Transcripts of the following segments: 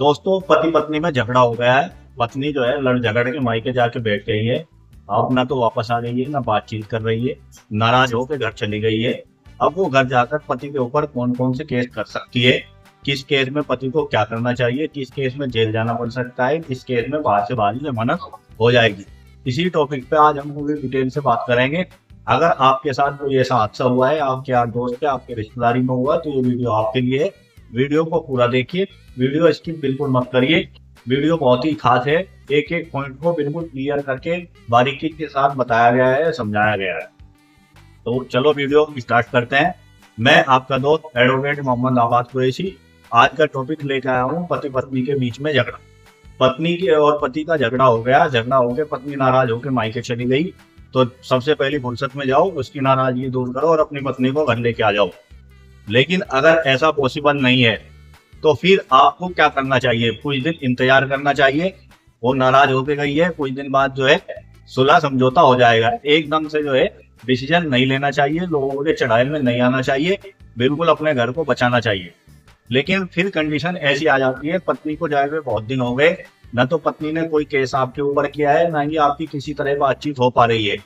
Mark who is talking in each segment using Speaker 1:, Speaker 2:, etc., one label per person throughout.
Speaker 1: दोस्तों, पति पत्नी में झगड़ा हो गया है। पत्नी जो है लड़ झगड़ के मायके जाके बैठ गई है। अब ना तो वापस आ रही है, ना बातचीत कर रही है, नाराज होकर घर चली गई है। अब वो घर जाकर पति के ऊपर कौन कौन से केस कर सकती है, किस केस में पति को क्या करना चाहिए, किस केस में जेल जाना पड़ सकता है, किस केस में बाहर से बाहर जमानत हो जाएगी, इसी टॉपिक पे आज हम पूरी डिटेल से बात करेंगे। अगर आपके साथ कोई ऐसा हादसा हुआ है, आपके यार दोस्त है, आपके रिश्तेदारी में हुआ, तो ये वीडियो आपके लिए है। वीडियो को पूरा देखिए, वीडियो स्किप बिल्कुल मत करिए। वीडियो बहुत ही खास है, एक एक पॉइंट को बिल्कुल क्लियर करके बारीकी के साथ बताया गया है, समझाया गया है। तो चलो वीडियो स्टार्ट करते हैं। मैं आपका दोस्त एडवोकेट मोहम्मद आबाद कुरैशी आज का टॉपिक लेकर आया हूँ, पति पत्नी के बीच में झगड़ा। पत्नी के और पति का झगड़ा हो गया, झगड़ा होकर पत्नी नाराज होकर मायके चली गई। तो सबसे पहली फुर्सत में जाओ, उसकी नाराजगी दूर करो और अपनी पत्नी को घर लेके आ जाओ। लेकिन अगर ऐसा पॉसिबल नहीं है तो फिर आपको क्या करना चाहिए? कुछ दिन इंतजार करना चाहिए। वो नाराज होके गई है, कुछ दिन बाद जो है सुलह समझौता हो जाएगा। एकदम से जो है डिसीजन नहीं लेना चाहिए, लोगों के चढ़ाई में नहीं आना चाहिए, बिल्कुल अपने घर को बचाना चाहिए। लेकिन फिर कंडीशन ऐसी आ जाती है, पत्नी को जाए हुए बहुत दिन हो गए, न तो पत्नी ने कोई केस आपके ऊपर किया है, ना ही आपकी किसी तरह बातचीत हो पा रही है,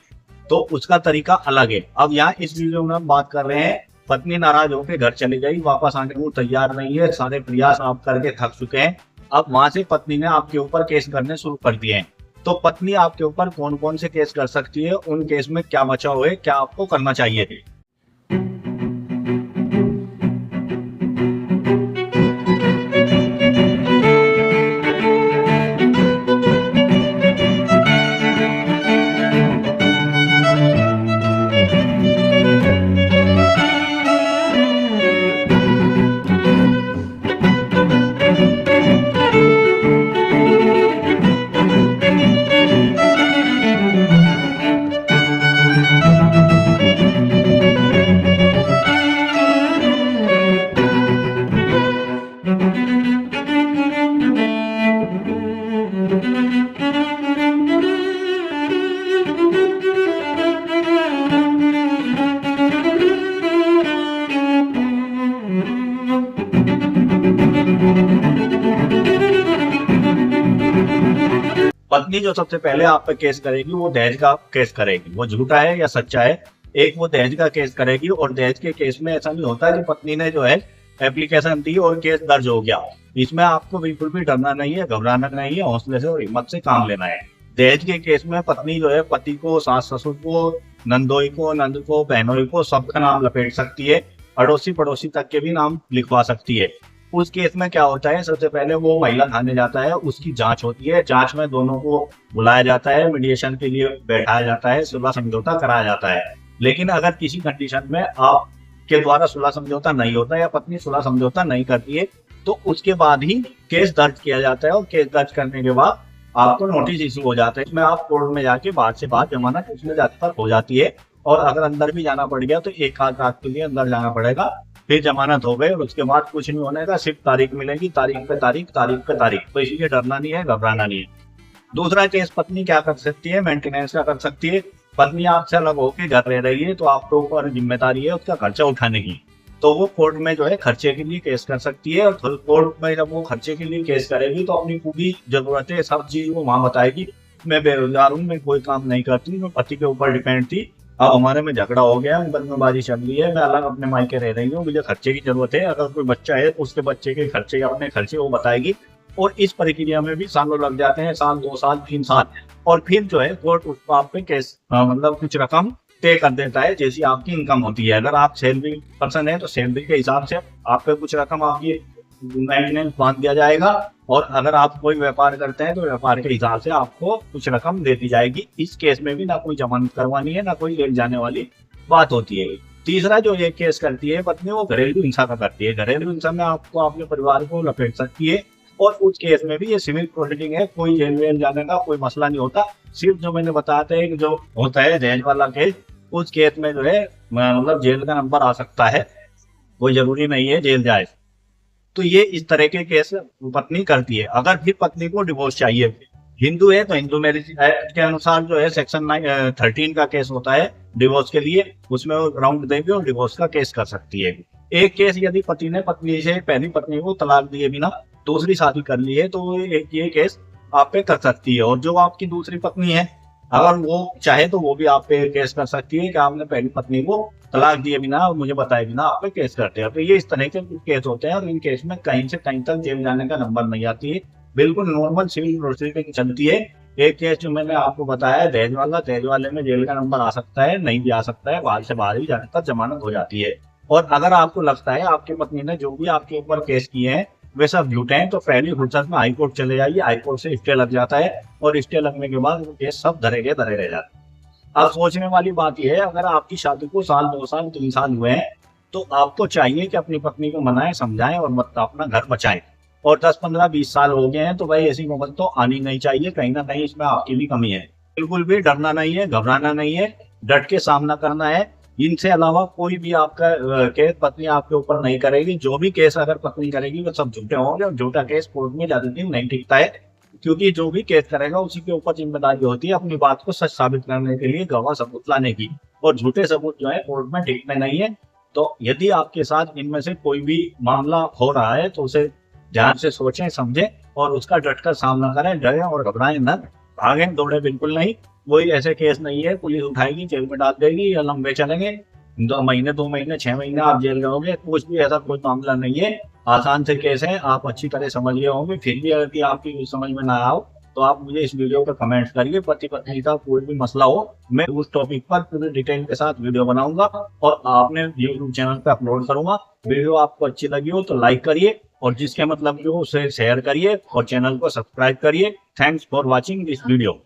Speaker 1: तो उसका तरीका अलग है। अब यहाँ इस वीडियो में हम बात कर रहे हैं, पत्नी नाराज होकर घर चली गई, वापस आने को तैयार नहीं है, सारे प्रयास आप करके थक चुके हैं। अब वहां से पत्नी ने आपके ऊपर केस करने शुरू कर दिए हैं। तो पत्नी आपके ऊपर कौन कौन से केस कर सकती है, उन केस में क्या बचाव है, क्या आपको करना चाहिए? पत्नी जो सबसे पहले आप पे केस करेगी, वो दहेज का केस करेगी। वो झूठा है या सच्चा है, एक वो दहेज का केस करेगी। और दहेज के केस में ऐसा नहीं होता कि पत्नी ने जो है एप्लीकेशन दी और केस दर्ज हो गया। इसमें आपको बिल्कुल भी डरना नहीं है, घबराना नहीं है, हौसले से और हिम्मत से काम लेना है। दहेज के केस में पत्नी जो है पति को, सास ससुर को, नंदोई को, नंद को, बहनोई को, सबका नाम लपेट सकती है। अड़ोसी पड़ोसी तक के भी नाम लिखवा सकती है। उस केस में क्या होता है, सबसे पहले वो महिला थाने जाता है, उसकी जांच होती है। जांच में दोनों को बुलाया जाता है, मीडिएशन के लिए बैठाया जाता है, सुलह समझौता कराया जाता है। लेकिन अगर किसी कंडीशन में आपके द्वारा सुलह समझौता नहीं होता या पत्नी सुलह समझौता नहीं करती है, तो उसके बाद ही केस दर्ज किया जाता है। और केस दर्ज करने के बाद आपको नोटिस इशू हो जाता है, इसमें आप कोर्ट में जाके बाहर से बाहर जमानत उसमें जाकर हो जाती है। और अगर अंदर भी जाना पड़ गया तो एक आध रात के लिए अंदर जाना पड़ेगा, फिर जमानत हो गई और उसके बाद कुछ नहीं होने का, सिर्फ तारीख मिलेगी, तारीख पे तारीख, तारीख पे तारीख। तो इसीलिए डरना नहीं है, घबराना नहीं है। दूसरा केस पत्नी क्या कर सकती है, मेंटेनेंस का कर सकती है। पत्नी आपसे अलग होकर घर रह रही है, तो आपके ऊपर जिम्मेदारी है उसका खर्चा उठाने की। तो वो कोर्ट में जो है खर्चे के लिए केस कर सकती है। और कोर्ट में जब वो खर्चे के लिए केस करेगी तो अपनी पूरी जरूरतें, सब चीज वो वहां बताएगी। मैं बेरोजगार हूँ, मैं कोई काम नहीं करती, मैं पति के ऊपर डिपेंड थी, अब हमारे में झगड़ा हो गया, बदनबाजी चल रही है, मैं अलग अपने मायके रह रही हूँ, मुझे खर्चे की जरूरत है। अगर कोई बच्चा है तो उसके बच्चे के खर्चे या अपने खर्चे वो बताएगी। और इस प्रक्रिया में भी सालों लग जाते हैं, साल, 2 साल, 3 साल। और फिर जो है कोर्ट उसको आप पे केस मतलब कुछ रकम तय कर देता है, जैसी आपकी इनकम होती है। अगर आप सैलरी पर्सन है तो सैलरी के हिसाब से आप पे कुछ रकम आपकी मेंटेनेंस बांध दिया जाएगा। और अगर आप कोई व्यापार करते हैं तो व्यापार के हिसाब से आपको कुछ रकम दे दी जाएगी। इस केस में भी ना कोई जमानत करवानी है, ना कोई ले जाने वाली बात होती है। तीसरा जो ये केस करती है पत्नी, वो घरेलू हिंसा का करती है। घरेलू हिंसा में आपको अपने परिवार को लपेट सकती है। और उस केस में भी ये सिविल प्रोसीडिंग है, कोई जेल वेल जाने का कोई मसला नहीं होता। सिर्फ जो मैंने बताया था कि जो होता है दहेज वाला केस, उस केस में जो है मतलब जेल का नंबर आ सकता है, कोई जरूरी नहीं है जेल जाए। तो ये इस तरह के केस पत्नी करती है। अगर फिर पत्नी को डिवोर्स चाहिए, हिंदू है तो हिंदू मैरिज एक्ट के अनुसार जो है सेक्शन 13 का केस होता है डिवोर्स के लिए, उसमें वो राउंड देगी और डिवोर्स का केस कर सकती है। एक केस यदि पति ने पत्नी से, पहली पत्नी को तलाक दिए बिना दूसरी शादी कर ली है तो ये केस आप पे कर सकती है। और जो आपकी दूसरी पत्नी है, अगर वो चाहे तो वो भी आप पे केस कर सकती है कि आपने पहली पत्नी को तलाक दिए बिना और मुझे बताए बिना आप पे केस करते हैं। तो ये इस तरह के केस होते हैं और इन केस में कहीं से कहीं तक जेल जाने का नंबर नहीं आती है, बिल्कुल नॉर्मल सिविल प्रोसीडिंग चलती है। एक केस जो मैंने आपको बताया दहेज वाला, दहेज वाले में जेल का नंबर आ सकता है, नहीं भी आ सकता है, बाहर से बाहर भी जाने तक जमानत हो जाती है। और अगर आपको लगता है आपकी पत्नी ने जो भी आपके ऊपर केस किए हैं वे सब झूठे हैं, तो पहली फुर्सत में हाई कोर्ट चले जाइए, हाई कोर्ट से स्टे लग जाता है और स्टे लगने के बाद वो केस सब धरे के धरे रह जाते हैं। अब सोचने वाली बात यह है, अगर आपकी शादी को साल 2 साल 3 साल हुए हैं तो आपको चाहिए कि अपनी पत्नी को मनाएं, समझाएं और मत अपना घर बचाएं। और 10 15 20 साल हो गए हैं तो भाई ऐसी नौबत तो आनी नहीं चाहिए। कहीं ना कहीं इसमें आपकी भी कमी है। बिल्कुल भी डरना नहीं है, घबराना नहीं है, डट के सामना करना है। इनसे अलावा कोई भी आपका केस पत्नी आपके ऊपर नहीं करेगी। जो भी केस अगर पत्नी करेगी वो सब झूठे होंगे और झूठा केस कोर्ट में ज्यादा दिन नहीं टिकता है, क्योंकि जो भी केस करेगा उसी के ऊपर जिम्मेदारी होती है अपनी बात को सच साबित करने के लिए गवाह सबूत लाने की। और झूठे सबूत जो है कोर्ट में टिकते नहीं है। तो यदि आपके साथ इनमें से कोई भी मामला हो रहा है तो उसे ध्यान से सोचें, समझें और उसका डटकर सामना करें। डरे और घबराएं न, भागें दौड़े बिल्कुल नहीं। कोई ऐसे केस नहीं है पुलिस उठाएगी जेल में डाल देगी या लंबे चलेंगे 2 महीने 2 महीने 6 महीने आप जेल रहोगे, कुछ भी ऐसा कोई मामला नहीं है। आसान से केस है, आप अच्छी तरह समझ गए होंगे। फिर भी अगर आपकी समझ में ना आओ तो आप मुझे इस वीडियो पर कमेंट करिए। पति पत्नी का कोई भी मसला हो मैं उस टॉपिक पर पूरे डिटेल के साथ वीडियो बनाऊंगा और आपने यूट्यूब चैनल पे अपलोड करूंगा। वीडियो आपको अच्छी लगी हो तो लाइक करिए और जिसके मतलब की हो उसे शेयर करिए और चैनल को सब्सक्राइब करिए। Thanks for watching this video.